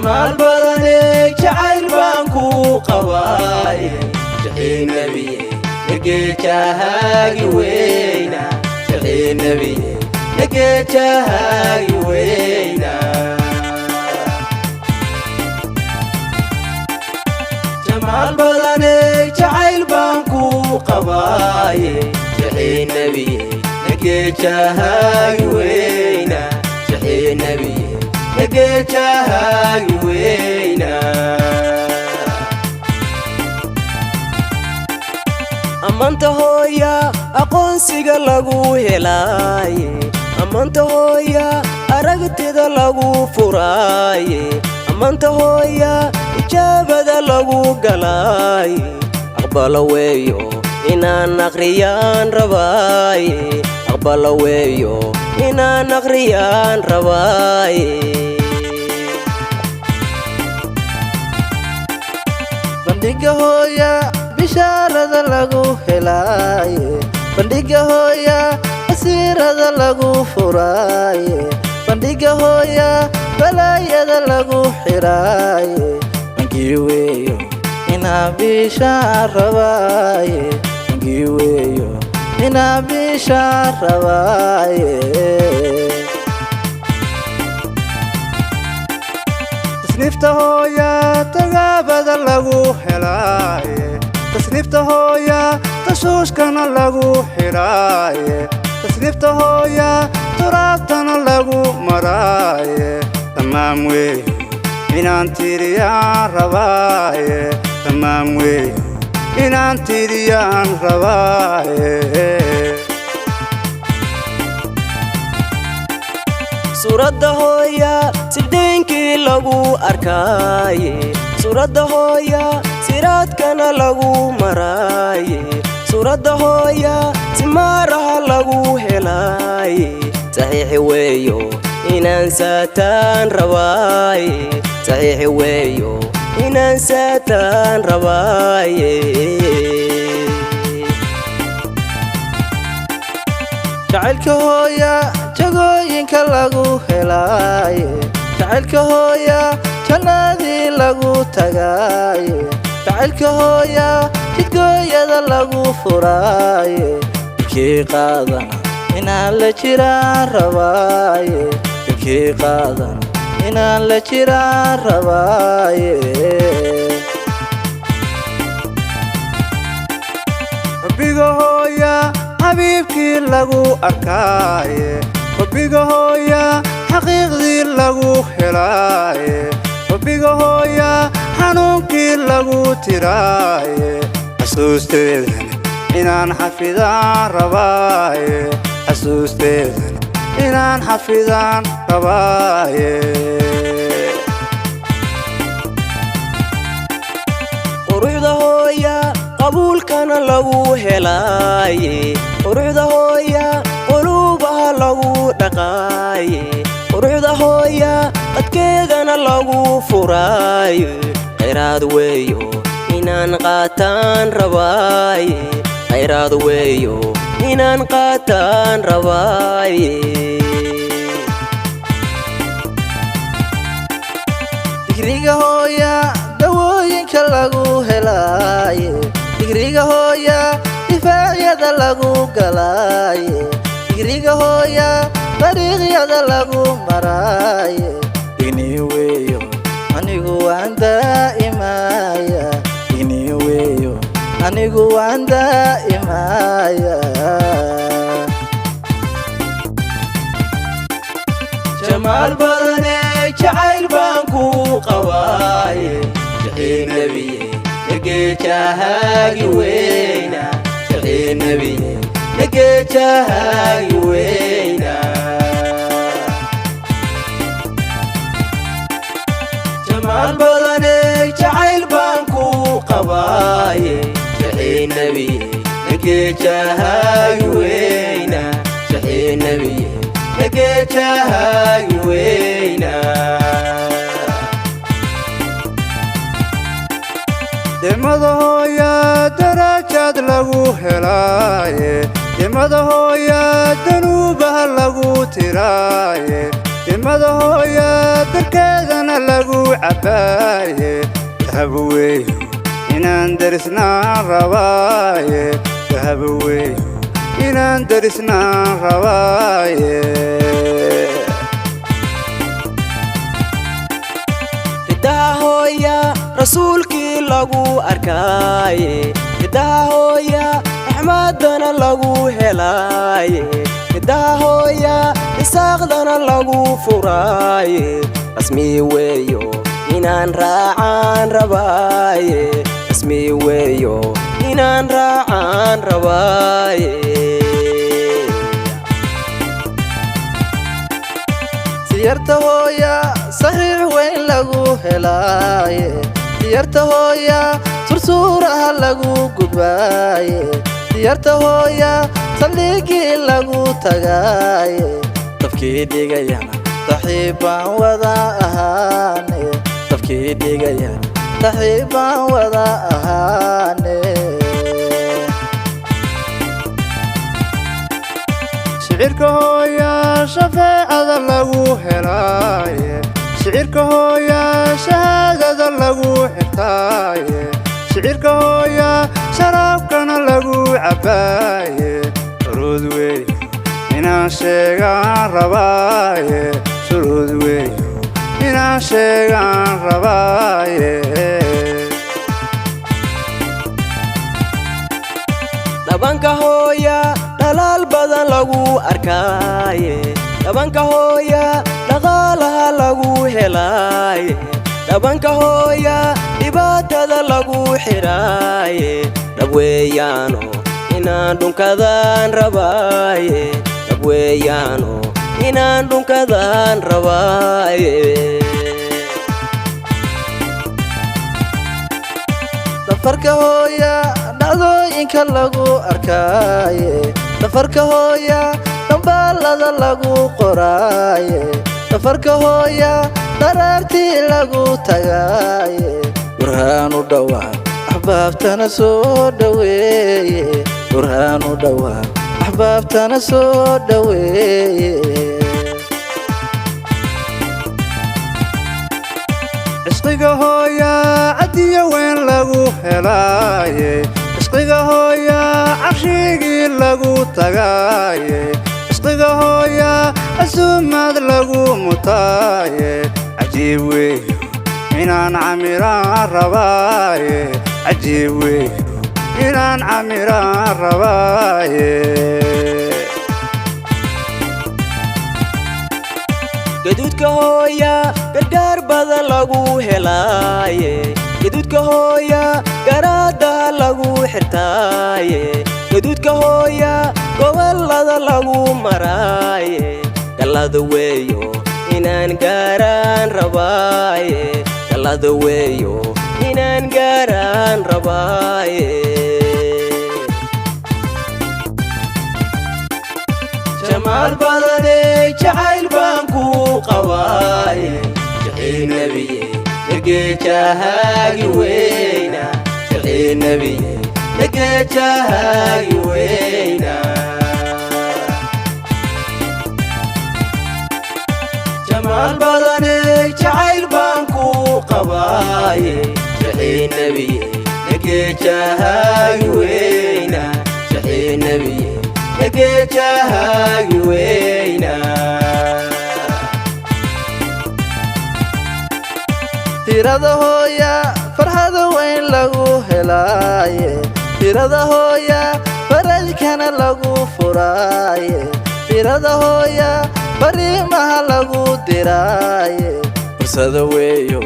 جمال بدنك جعل بانكو قواي شحين نبي لقيتها وينا شحين نبي لقيتها وينا جمال بدنك جعل بانكو قواي شحين نبي لقيتها وينا شحين نبي لقيتها وينا أمانت هويا أقونسيق لغو هلاي أمانت هويا أرقتد لغو فراي أمانت هويا إجابة لغو قلاي أقبل ويو إنا نغريان رباي أقبل ويو إنا نغريان رباي بندق هويا بشارة لغو هلاي بندق هويا أسيرة لغو فراي بندق هويا بلايا لغو حراي نجيويو إنا بشار رباي نجيويو إنا بشار رباي تصنيفته يا تغابد لغو حلاي تصنيفته يا تشوش كان لغو حراي تصنيفته يا ترابتنا لغو مراي تمام وي إنان تيريان رباي تمام وي إنان تيريان رباي سورة هويا سدينكي لغو أركاي سورة هويا سيرات كان لغو مراي سورة هويا سمارها لغو هلاي صحيح ويو إنان ساتان رواي صحيح ويو إنان ساتان رواي جعلك هويا جاقوينك لغو هلاي جعلك هويا جنادي لغو تغاي جعلك هويا جدقويا لغو فراي بكي قادن إنان لجران رواي بكي قادن إنان لجران رواي ربيقو هويا حبيبكي لغو أركاي ربيقو هويا حقيقي لغو هلاي ربيقو هويا حنونكي لغو تراي حسوستيدن إنان حفظان رباي حسوستيدن إنان حفظان رباي قروحده هويا قبول كان لغو هلاي قروحده هويا قلوبها لغو دقاي قروحده هويا قدكيغانا لغو فراي خيراد ويو إنان قاتان رباي خيراد ويو إنان قاتان رباي دقريقه هويا دawooyinka lagu helay digriga hooya difaaciyada lagu galay digriga hooya dariiqyada lagu maray iniweeyo anigu waan daa'imaya iniweeyo anigu waan daa'imaya جمال بدنك جعل بانكو قواي شحين نبي لقيتها وينا شحين نبي لقيتها وينا جمال بدنك جعل بانكو قواي شحين نبي لقيتها وينا شحين نبي لقيتها وينا دمده هويا درجات لغو هلاي دمده هويا دنوبها لغو تراي degmada hooya darkeedana lagu cabaaye dahab weeyo inaan darisnaan rabaaye dahab weeyo inaan darisnaan rabaaye hooya rasuulkii lagu arkaaye hidaha hooya raxmadana lagu helaaye hidaha hooya isaaqdana lagu furaaye rasmi weeyo inaan raacaan rabaaye rasmi weeyo inaan raacaan rabaaye siyarta hooya saxiix weyn lagu helaaye siyarta hooya sursuuraha lagu gudbaaye siyarta hooya saldhigii lagu tagaaye dabkii dhigayana saxiibbaan wada ahaane dabkii dhigayana saxiibbaan wada ahaane shicirka hooya shafeecada lagu helaaye shicirka hooya shahaadada lagu xirtaaye shicirka hooya sharaabkana lagu cabaaye shuruud weeyo inaan sheegaan rabaaye shuruud weeyo inaan sheegaan rabaaye dhabanka hooya dhalaal badan lagu arkaaye dhabanka hooya dhaqaalaha lagu helaaye dhabanka hooya dhibaatada lagu xiraaye dhab weeyaano inaan dhunkadaan rabaaye dhab weeyaano inaan dhunkadaan rabaaye dafarka hooya dhacdooyinka lagu arkaaye dafarka hooya dhambaalada lagu qoraaye dafarka hooya daraartii lagu tagaaye burhaan u dhowaa axbaabtana soo dhaweeye burhaan u dhowaa axbaabtana soo dhaweeye cishqiga hooya cadiyo weyn lagu helaaye cishqiga hooya carshigii lagu tagaaye cishqiga hooya casuumad lagu mutaaye cajiib weeyo inaan camiraan rabaaye cajiib weeyo inaan camiraan rabaaye gaduudka hooya gargaar badan lagu helaaye gaduudka hooya garaadaha lagu xirtaaye gaduudka hooya gobolada lagu maraaye gallada weeyo inaan gaaraan rabaaye gallada weeyo inaan gaaraan rabaaye jamaal badane jacayl baan ku qabaaye jacayl nebiye negeejahaagi weyna jacayl nebiye negeejahaagi weyna jamaal badane jacayl baan ku qabaaye jacayl nebiye negeejahaagi weyna jacayl nebiye negeejahaagi weyna tirada hooya farxada weyn lagu helaaye tirada hooya farajkana lagu furaaye tirada hooya fariimaha lagu diraaye fursada weeyo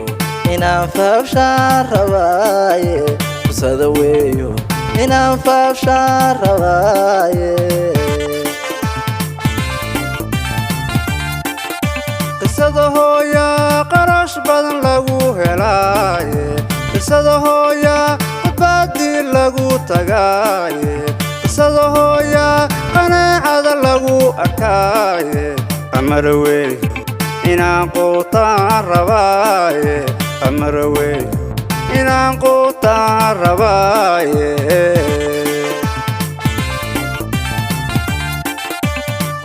inaan faafshaan rabaaye fursada weeyo inaan faafshaan rabaaye qisada hooya qarash badan lagu helaaye qisada hooya khudbaadii lagu tagaaye qisada hooya qanaacada lagu arkaaye qamar weeyo inaan quutaan rabaaye qamar weeyo inaan quutaan rabaaye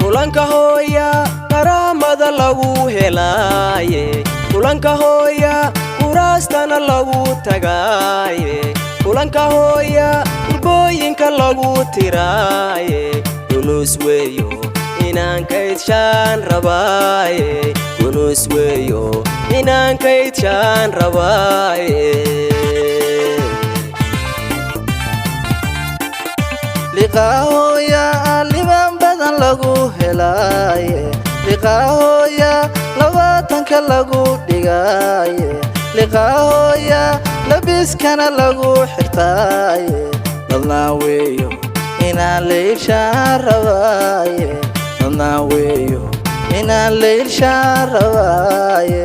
kulanka hooya karaamada lagu helaaye kulanka hooya kuraastana lagu tagaaye kulanka hooya gurbooyinka lagu tiraaye kunus weeyo inaan kaydshaan rabaaye kunus weeyo inaan kaydshaan rabaaye liqaahoya liban badan lagu helaaye liqaahoya labaatanka lagu dhigaaye liqaahoya labiskana lagu xirtaaye dadnaa weeyo inaan leylshaan rabaaye dadnaa weeyo inaan leylshaan rabaaye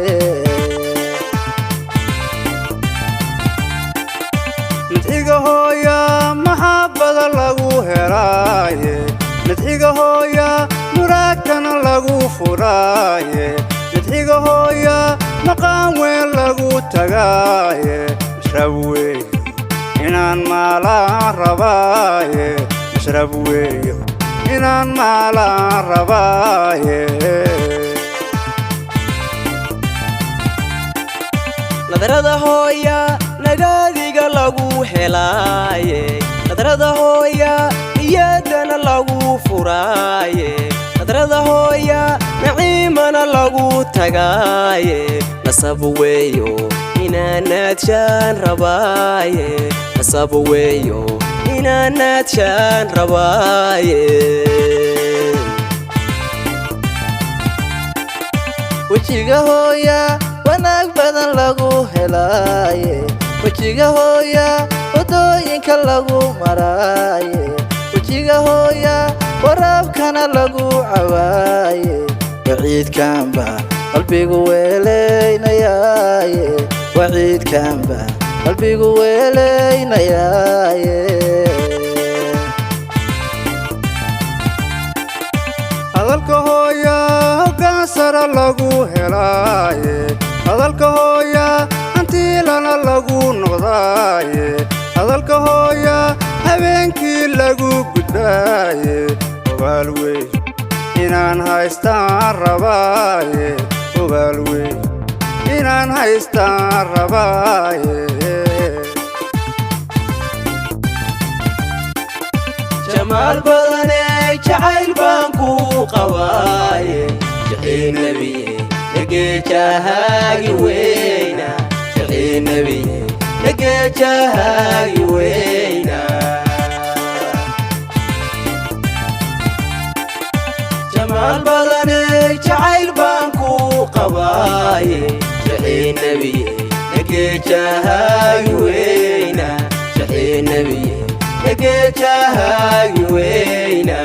midxiga hooya maxaabada lagu helaaye midxiga hooya muraagtana lagu furaaye midxiga hooya maqaan weyn lagu tagaaye mashrab weeyo inaan maalaan rabaaye mashrab weeyo inaan maalaan rabaaye nadarada hooya nagaadiga lagu helaaye nadarada hooya iyadana lagu furaaye nadarada hooya naciimana lagu tagaaye nasab weeyo inaanaadshaan rabaaye nasab weeyo inaanaadshaan rabaaye wejiga hooya wanaag badan lagu helaaye wejiga hooya wadooyinka lagu maraaye wejiga hooya waraabkana lagu cawaaye waciidkaanba qalbigu weelaynayaaye waciidkaanba qalbigu weelaynayaaye hadalka hooya hoggaan sara lagu helaaye hadalka hooya hantiilana lagu noqdaaye hadalka hooya habeenkii lagu gudbaaye ogaal wey inaan haystaan rabaaye ogaal wey inaan haystaan rabaaye jamaal badaney jacayl baan ku qabaaye jaxiin nebiye nageejahaagi weyna jaxiin nebiye nageejahaagi weyna jamaal badaney jacayl baan ku qabaaye jaxiin nebiye nageejahaagi weyna jaxiin nebiye nageejahaagi weyna